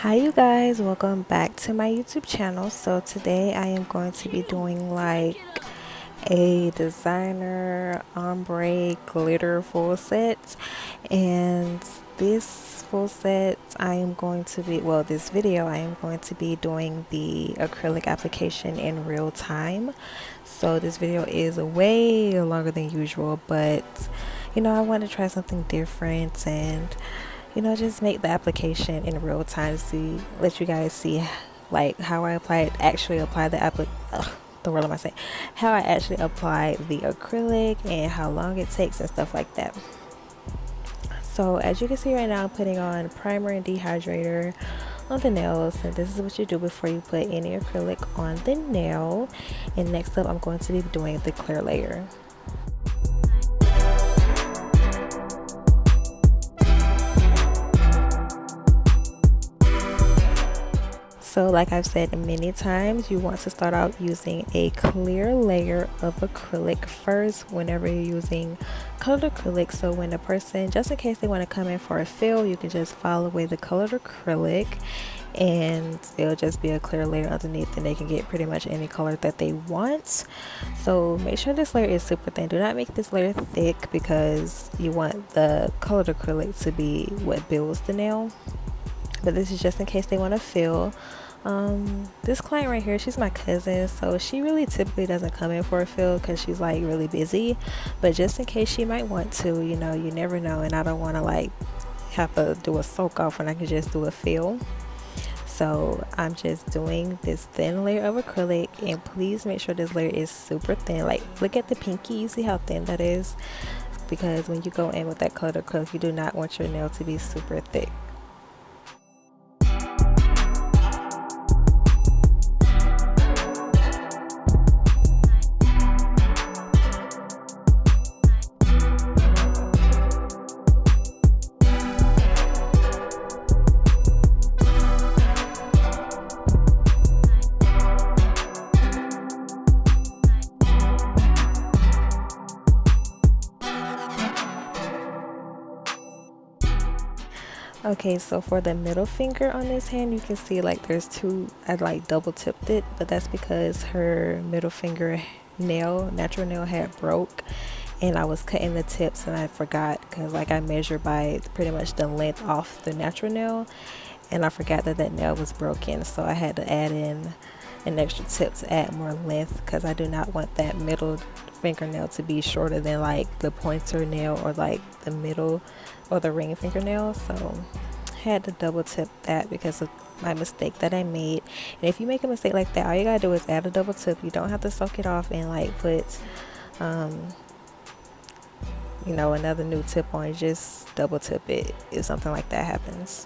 Hi you guys, welcome back to my YouTube channel. So today I am going to be doing like a designer ombre glitter full set, and this full set I am going to be, well, this video I am going to be doing the acrylic application in real time. So this video is way longer than usual, but I want to try something different and just make the application in real time to let you guys see like how I actually apply the word am I saying? How I actually apply the acrylic and how long it takes and stuff like that. So as you can see right now, I'm putting on primer and dehydrator on the nails, and this is what you do before you put any acrylic on the nail. And next up, I'm going to be doing the clear layer. So like I've said many times, you want to start out using a clear layer of acrylic first whenever you're using colored acrylic. So when a person, just in case they want to come in for a fill, you can just file away the colored acrylic and it'll just be a clear layer underneath, and they can get pretty much any color that they want. So make sure this layer is super thin. Do not make this layer thick because you want the colored acrylic to be what builds the nail. But this is just in case they want to fill. This client right here, she's my cousin, so she really typically doesn't come in for a fill because she's like really busy, but just in case she might want to, you never know, and I don't want to like have to do a soak off when I can just do a fill. So I'm just doing this thin layer of acrylic, and please make sure this layer is super thin. Like, look at the pinky, you see how thin that is? Because when you go in with that colored acrylic, you do not want your nail to be super thick. Okay, so for the middle finger on this hand, you can see like there's two, I like double tipped it, but that's because her middle finger natural nail had broke, and I was cutting the tips and I forgot, because like I measured by pretty much the length off the natural nail, and I forgot that nail was broken, so I had to add in an extra tip to add more length, because I do not want that middle fingernail to be shorter than like the pointer nail or like the middle or the ring fingernail. So I had to double tip that because of my mistake that I made. And if you make a mistake like that, all you gotta do is add a double tip. You don't have to soak it off and like put another new tip on. Just double tip it if something like that happens.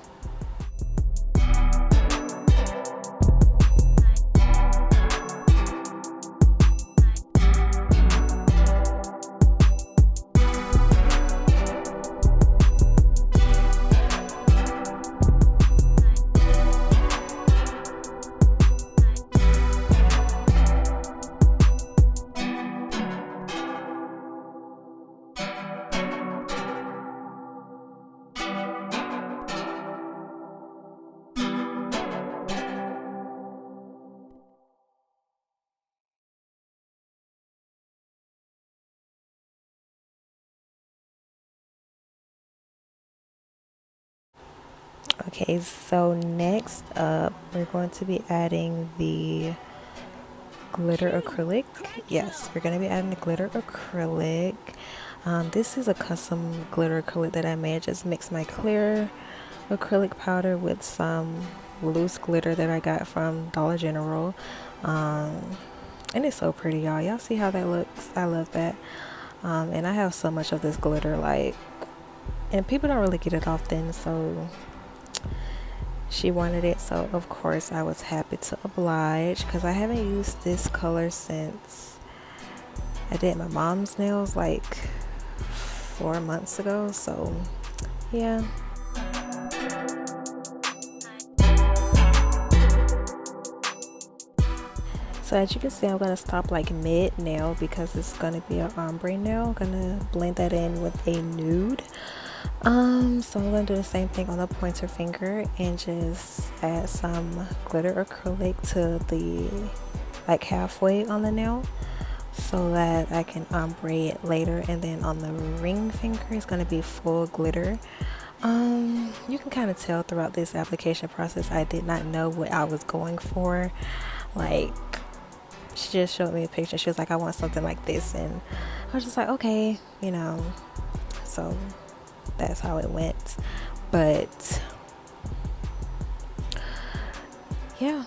Okay, so next up we're going to be adding the glitter acrylic. Yes, we're going to be adding the glitter acrylic. This is a custom glitter acrylic that I made. I just mixed my clear acrylic powder with some loose glitter that I got from Dollar General, and it's so pretty, y'all see how that looks? I love that. And I have so much of this glitter, like, and people don't really get it often, so she wanted it, so of course I was happy to oblige, because I haven't used this color since I did my mom's nails like 4 months ago. So yeah. So as you can see, I'm going to stop like mid nail because it's going to be an ombre nail. I'm going to blend that in with a nude. So I'm gonna do the same thing on the pointer finger and just add some glitter acrylic to the like halfway on the nail so that I can ombre it later. And then on the ring finger it's gonna be full glitter. You can kind of tell throughout this application process I did not know what I was going for. Like, she just showed me a picture. She was like, I want something like this, and I was just like, okay, you know. So that's how it went. But yeah.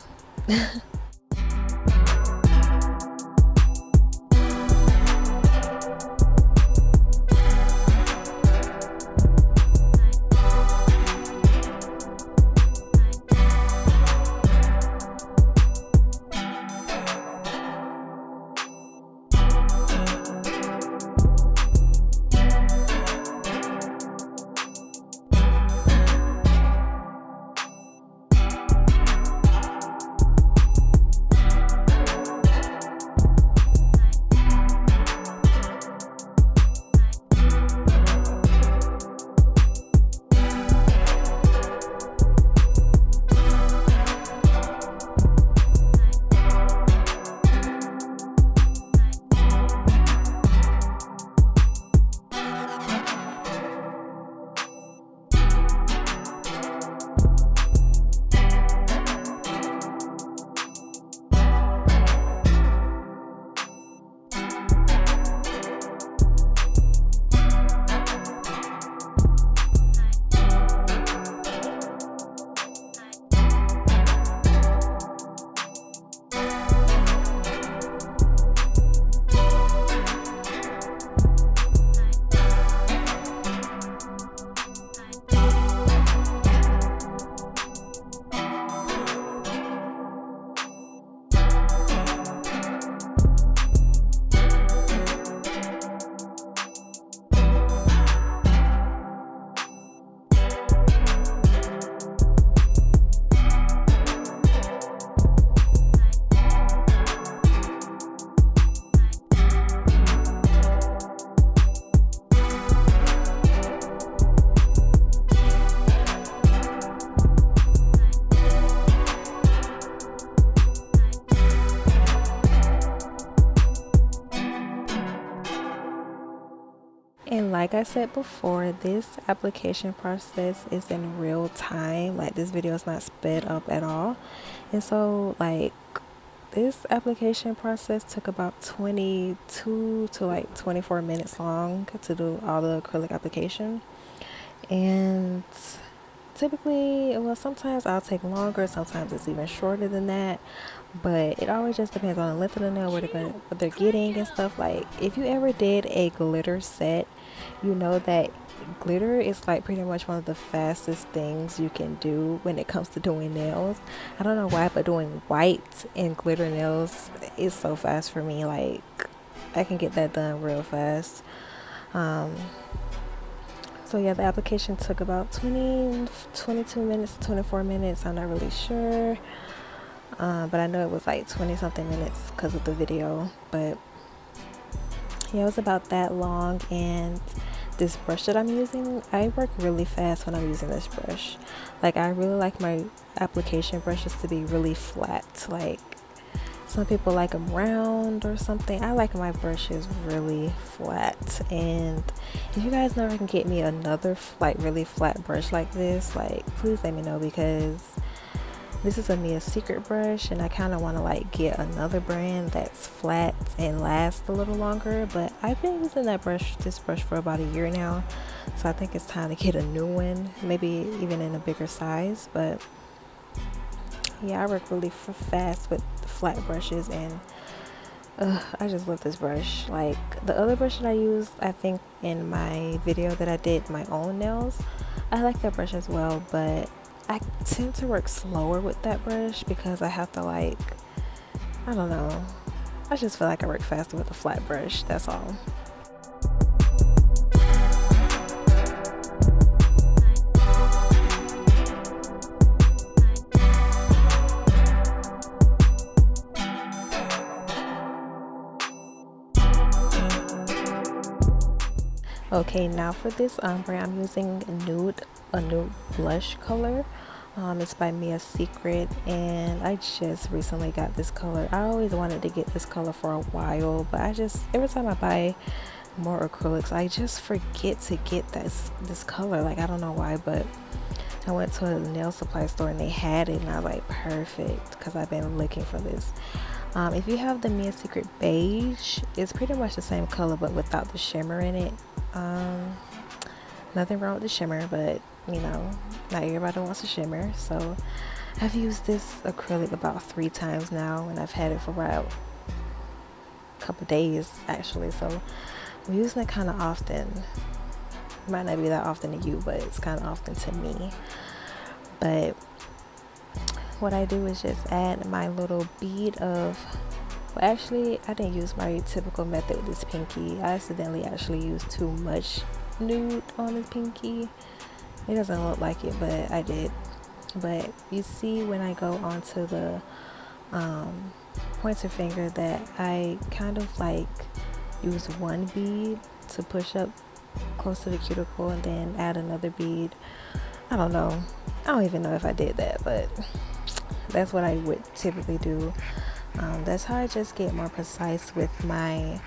And like I said before, this application process is in real time. Like, this video is not sped up at all. And so like this application process took about 22 to like 24 minutes long to do all the acrylic application. And typically, well, sometimes I'll take longer, sometimes it's even shorter than that, but it always just depends on the length of the nail, what they're getting and stuff. Like, if you ever did a glitter set, you know that glitter is like pretty much one of the fastest things you can do when it comes to doing nails. I don't know why, but doing white and glitter nails is so fast for me. Like, I can get that done real fast. So yeah, the application took about 22 minutes, 24 minutes. I'm not really sure. But I know it was like 20 something minutes because of the video. But yeah, it was about that long. And this brush that I'm using, I work really fast when I'm using this brush. Like, I really like my application brushes to be really flat. Like, some people like them round or something. I like my brushes really flat. And if you guys know I can get me another like really flat brush like this, like, please let me know, because this is a secret brush and I kind of want to like get another brand that's flat and lasts a little longer. But I've been using this brush for about a year now, so I think it's time to get a new one, maybe even in a bigger size. But yeah, I work really fast with flat brushes, and I just love this brush. Like, the other brush that I used, I think in my video that I did my own nails, I like that brush as well, but I tend to work slower with that brush because I have to, like, I don't know, I just feel like I work faster with a flat brush, that's all. Okay, now for this ombre, I'm using a nude blush color. It's by Mia Secret, and I just recently got this color. I always wanted to get this color for a while, but every time I buy more acrylics, I just forget to get this color. Like, I don't know why, but I went to a nail supply store and they had it, and I was like, perfect, because I've been looking for this. If you have the Mia Secret beige, it's pretty much the same color but without the shimmer in it. Nothing wrong with the shimmer, but you know, not everybody wants a shimmer. So I've used this acrylic about 3 times now, and I've had it for about a couple days actually. So I'm using it kind of often. It might not be that often to you, but it's kind of often to me. But what I do is just add my little bead of, well, actually I didn't use my typical method with this pinky. I accidentally actually used too much nude on the pinky. It doesn't look like it, but I did. But you see when I go onto the pointer finger that I kind of like use one bead to push up close to the cuticle and then add another bead. I don't know. I don't even know if I did that, but that's what I would typically do. That's how I just get more precise with my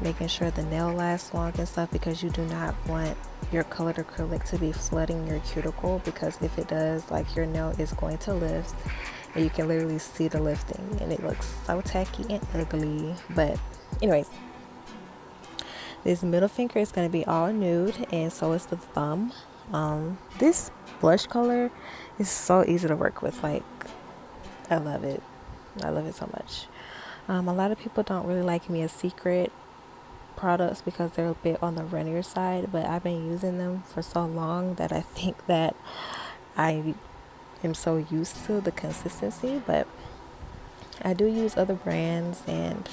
making sure the nail lasts long and stuff, because you do not want your colored acrylic to be flooding your cuticle, because if it does, like, your nail is going to lift and you can literally see the lifting and it looks so tacky and ugly. But anyways, this middle finger is going to be all nude, and so is the thumb. This blush color is so easy to work with. Like, I love it. I love it so much. A lot of people don't really like Mia Secret products because they're a bit on the runnier side, but I've been using them for so long that I think that I am so used to the consistency. But I do use other brands, and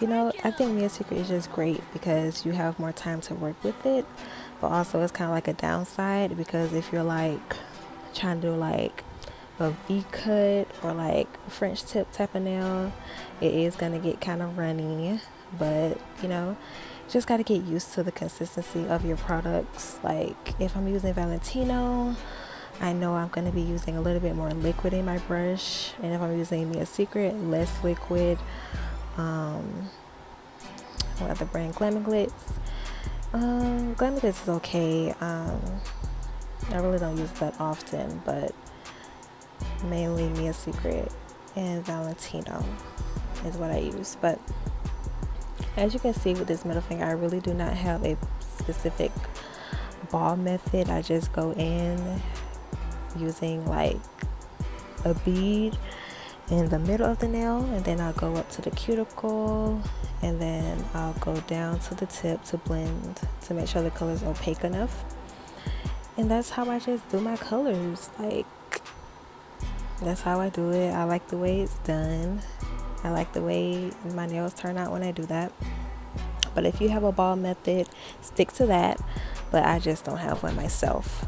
you know, I think Mia Secret is just great because you have more time to work with it, but also it's kind of like a downside, because if you're like trying to do like a V cut or like French tip type of nail, it is gonna get kind of runny. But you know, just got to get used to the consistency of your products. Like, if I'm using Valentino, I know I'm going to be using a little bit more liquid in my brush, and if I'm using Mia Secret, less liquid. What other brand? Glam and Glitz. Glam and Glitz is okay. I really don't use that often, but mainly Mia Secret and Valentino is what I use. But as you can see with this middle finger, I really do not have a specific ball method. I just go in using like a bead in the middle of the nail, and then I'll go up to the cuticle, and then I'll go down to the tip to blend, to make sure the color is opaque enough. And that's how I just do my colors. Like, that's how I do it. I like the way it's done. I like the way my nails turn out when I do that. But if you have a ball method, stick to that. But I just don't have one myself.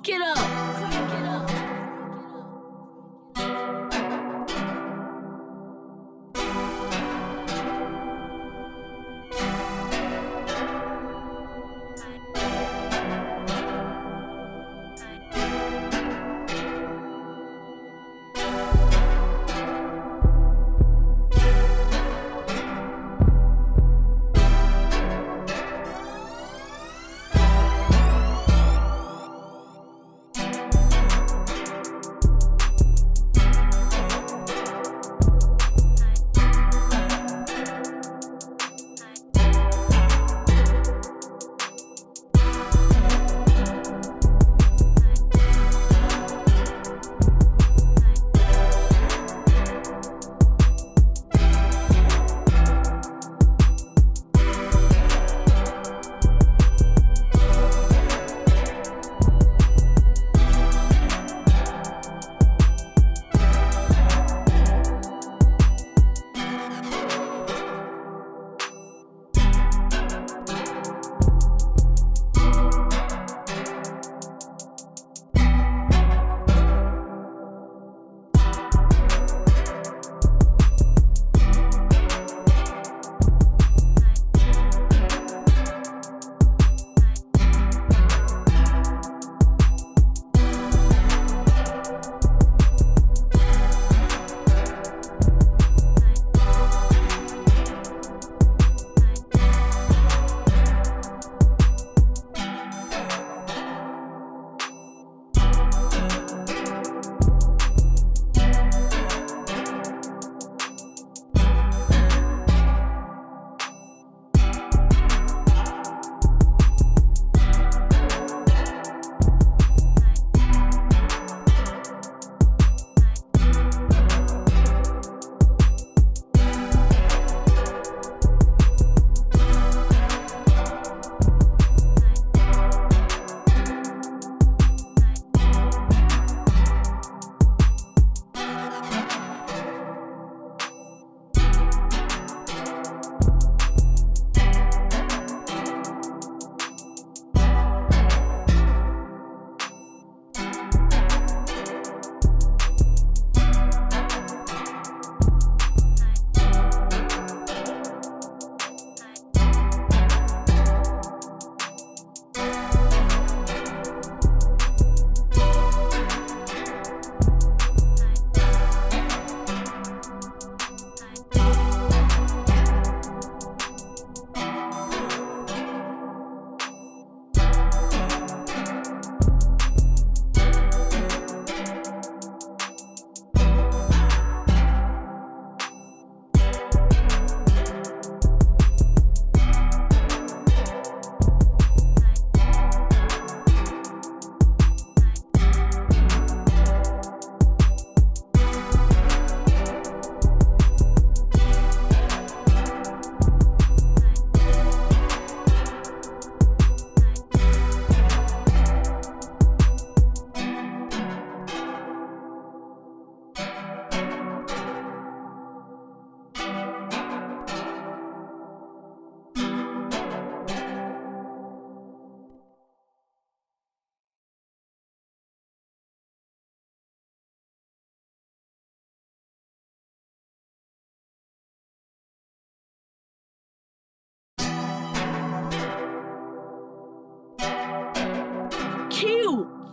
Crank it up. Crank it up.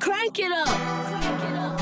Crank it up. Crank it up.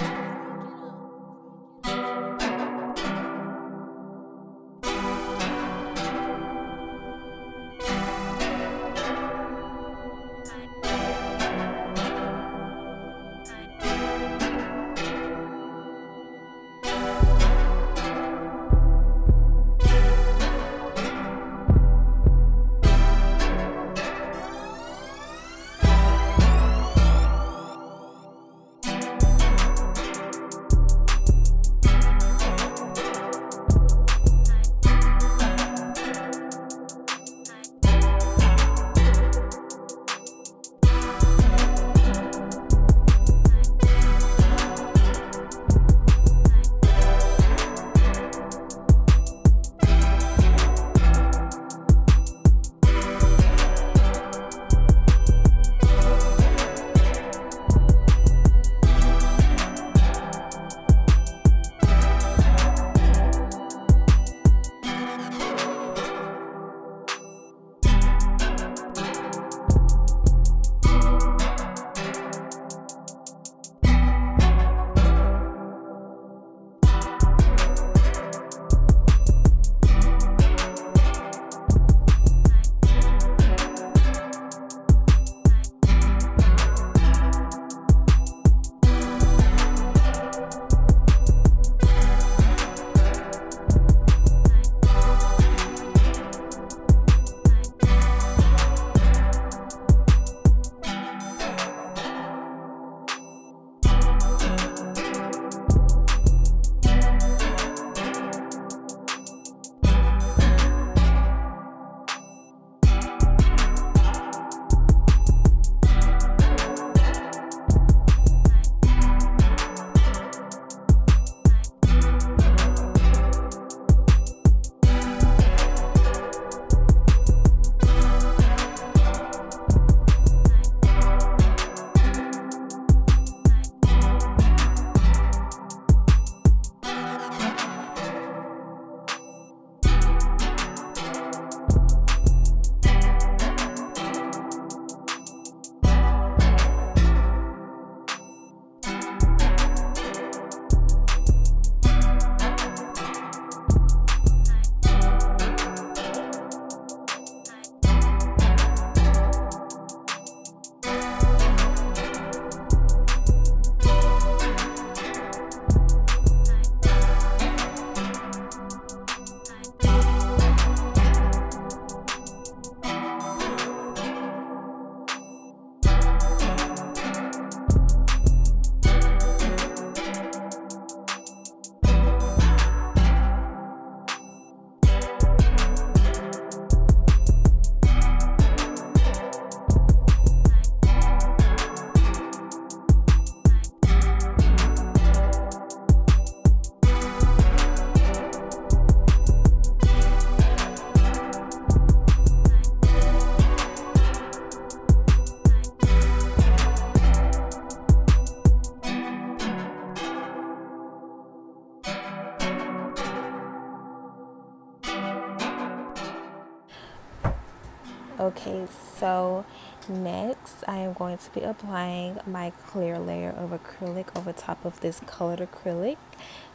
Okay, so next I am going to be applying my clear layer of acrylic over top of this colored acrylic.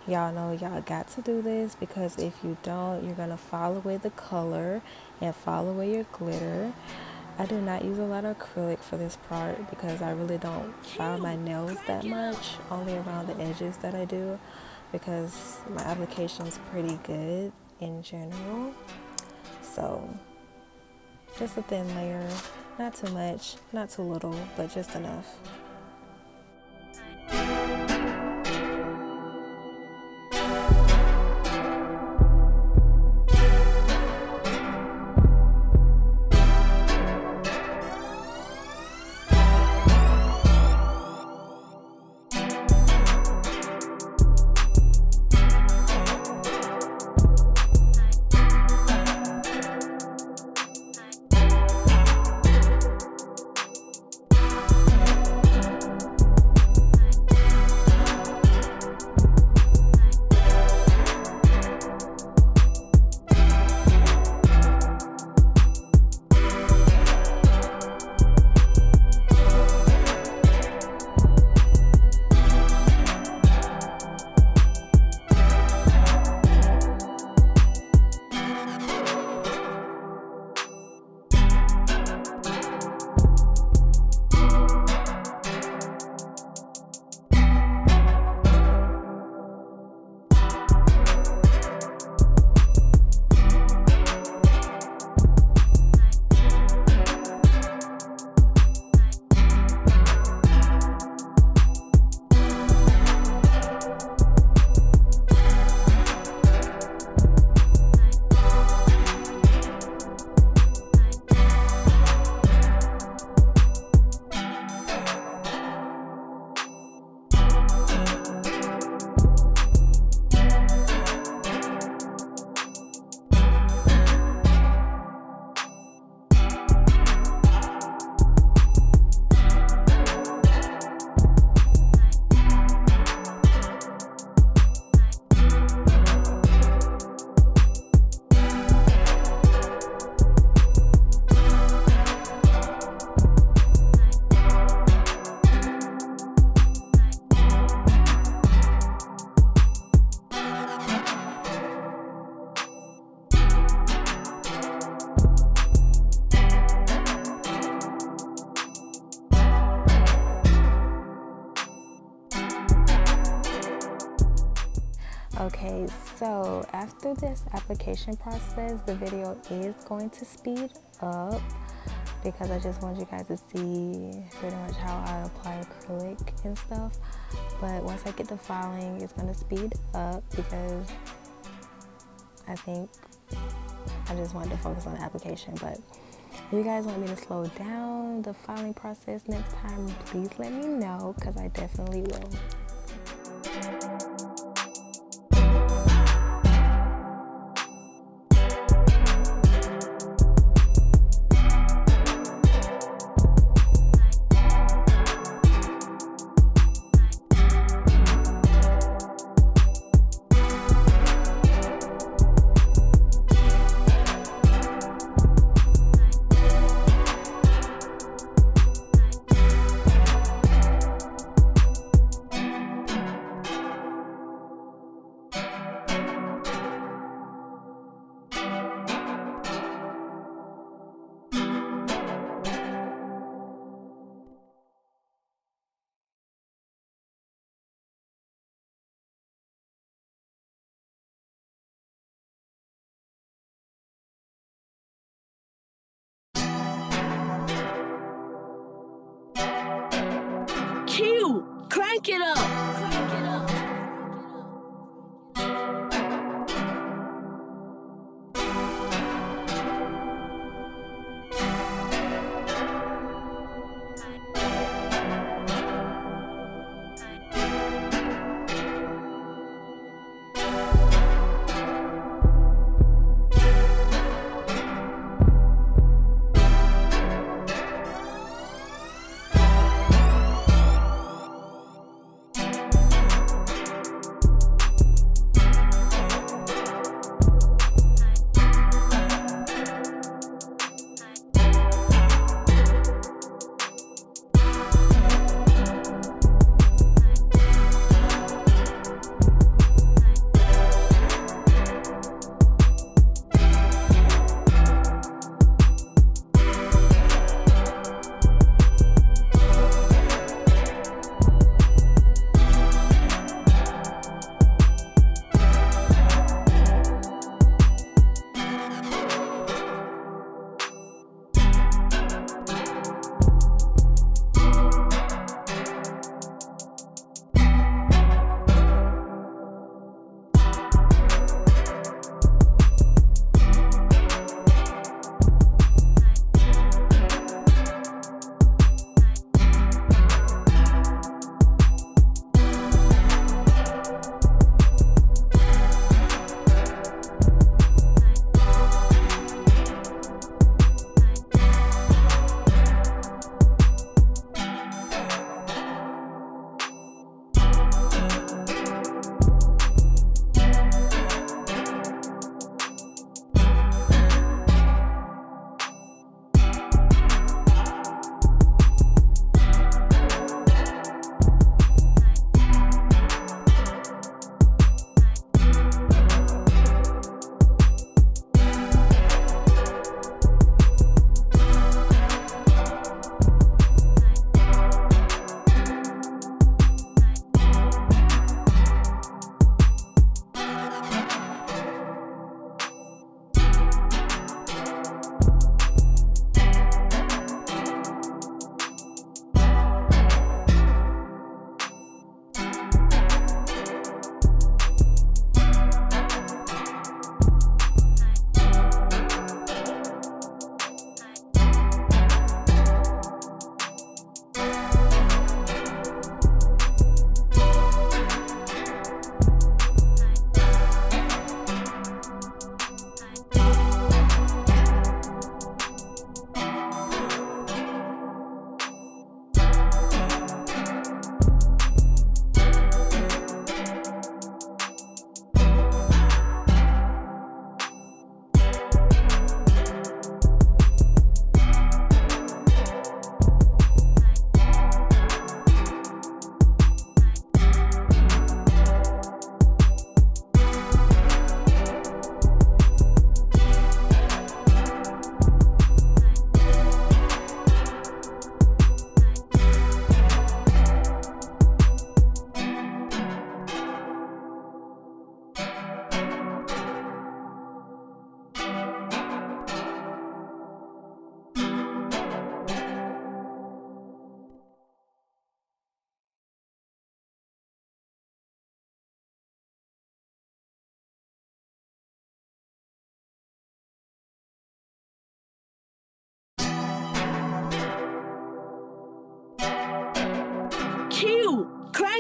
Y'all know y'all got to do this because if you don't, you're going to fall away the color and fall away your glitter. I do not use a lot of acrylic for this part because I really don't file my nails that much, only around the edges that I do because my application is pretty good in general. So just a thin layer, not too much, not too little, but just enough. Okay, so after this application process, the video is going to speed up because I just want you guys to see pretty much how I apply acrylic and stuff. But once I get the filing, it's going to speed up because I think I just wanted to focus on the application. But if you guys want me to slow down the filing process next time, please let me know because I definitely will. Q, crank it up. Crank it up.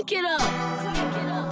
Crank it up. Crank it up.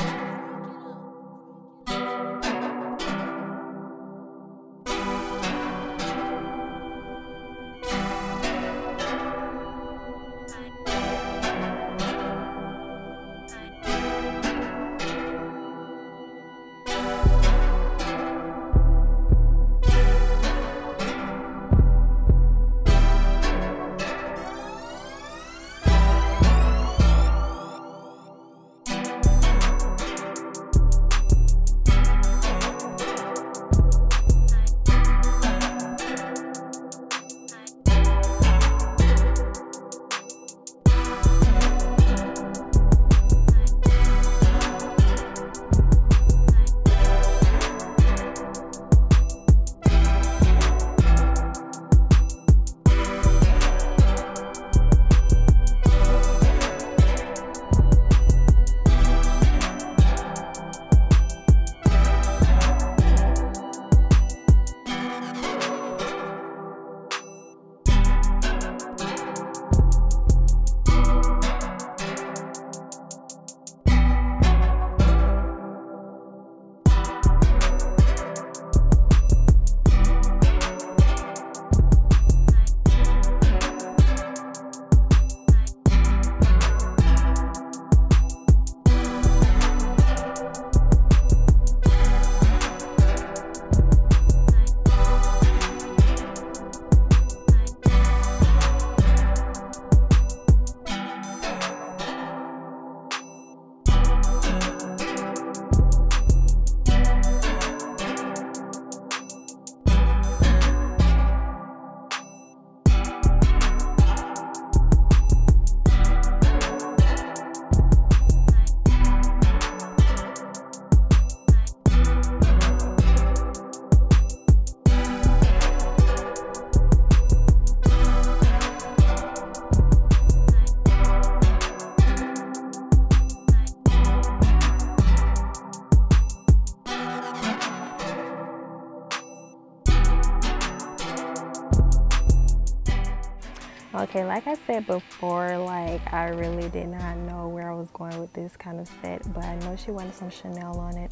Okay, like I said before, like I really did not know where I was going with this kind of set, but I know she wanted some Chanel on it,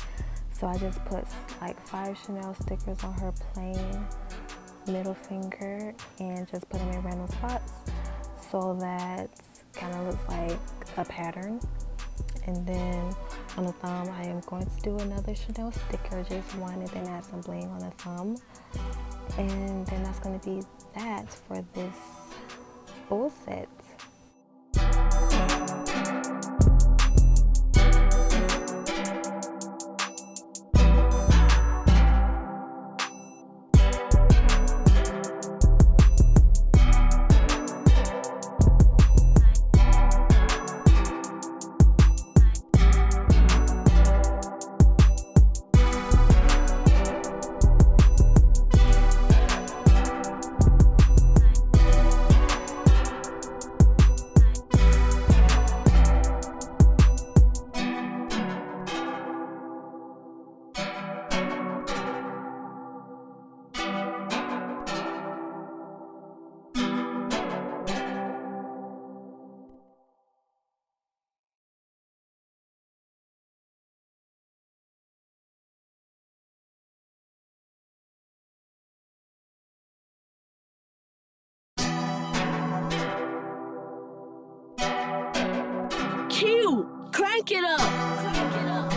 so I just put like 5 Chanel stickers on her plain middle finger and just put them in random spots so that kind of looks like a pattern. And then on the thumb, I am going to do another Chanel sticker, just one, and then add some bling on the thumb. And then that's going to be that for this full set. Crank it up. Crank it up.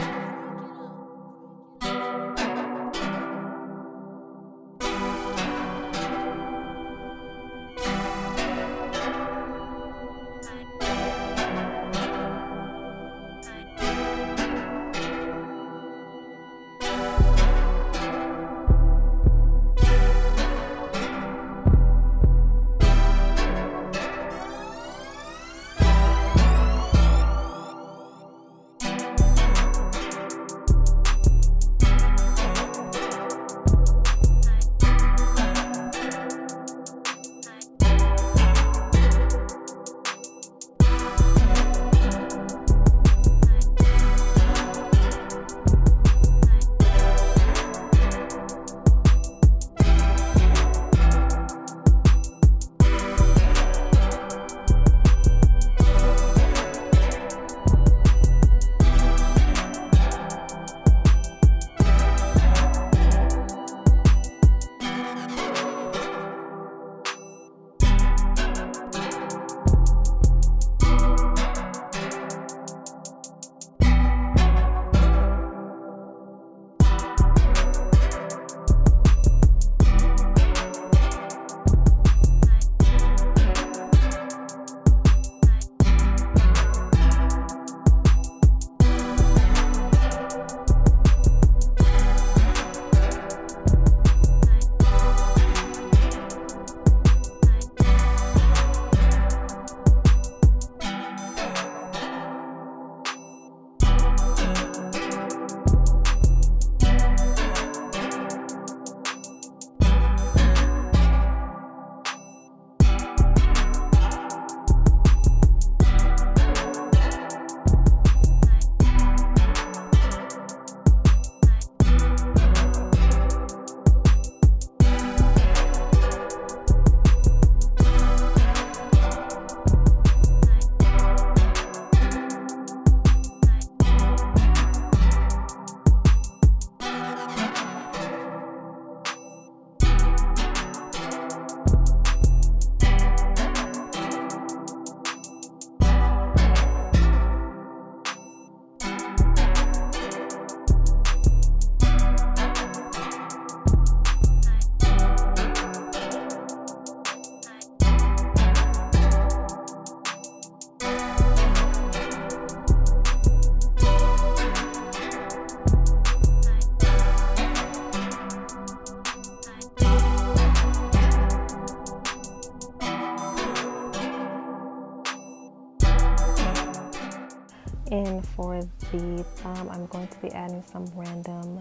And for the thumb, I'm going to be adding some random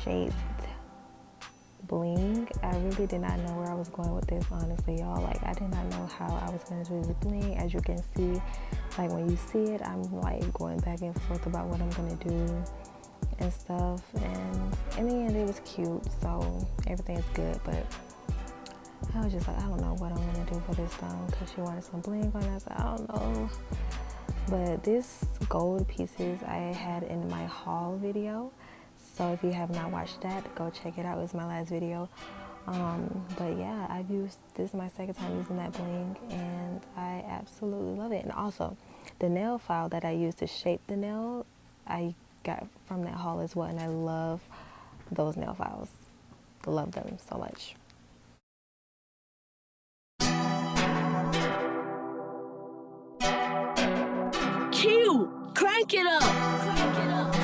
shaped bling. I really did not know where I was going with this, honestly, y'all. Like, I did not know how I was going to do this bling. As you can see, like, when you see it, I'm like going back and forth about what I'm going to do and stuff. And in the end, it was cute, so everything is good. But I was just like, I don't know what I'm going to do for this thumb, because she wanted some bling on it. So I don't know. But this gold pieces I had in my haul video. So if you have not watched that, go check it out. It was my last video. But yeah, I've used, this is my second time using that bling, and I absolutely love it. And also, the nail file that I used to shape the nail, I got from that haul as well, and I love those nail files. Love them so much. Q, crank it up. Crank it up.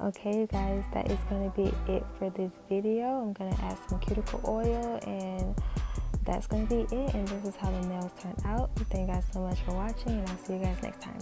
Okay, you guys, that is going to be it for this video. I'm going to add some cuticle oil, and that's going to be it. And this is how the nails turn out. Thank you guys so much for watching, and I'll see you guys next time.